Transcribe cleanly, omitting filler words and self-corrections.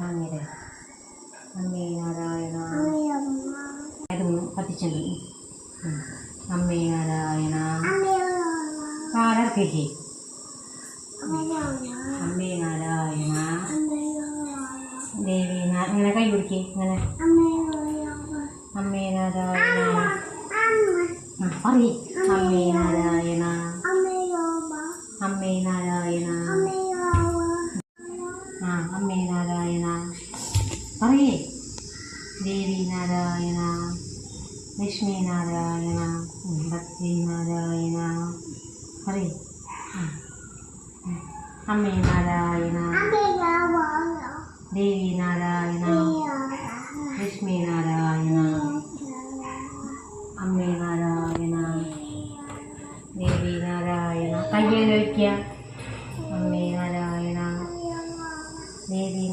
അങ്ങനെ അമ്മേ നാരായണ അതൊന്ന് കത്തിച്ചുണ്ട്. അമ്മേ നാരായണ പാടർക്കില്ലേ? അമ്മേ നാരായണ ദേവി ഇങ്ങനെ കൈ പിടിക്കേ ഇങ്ങനെ. അമ്മേ നാരായണ പറയ്. അമ്മേ നാരായണ അമ്മേ നാരായണ അമ്മേ നാരായണ പറയേ. ദേവി നാരായണ ലക്ഷ്മി നാരായണ ഭക്തി നാരായണ പറയേ. അമ്മേ നാരായണ ദേവി നാരായണ ലക്ഷ്മി നാരായണ അമ്മേ നാരായണ ദേവി നാരായണ. കയ്യേൽ വയ്ക്കുക.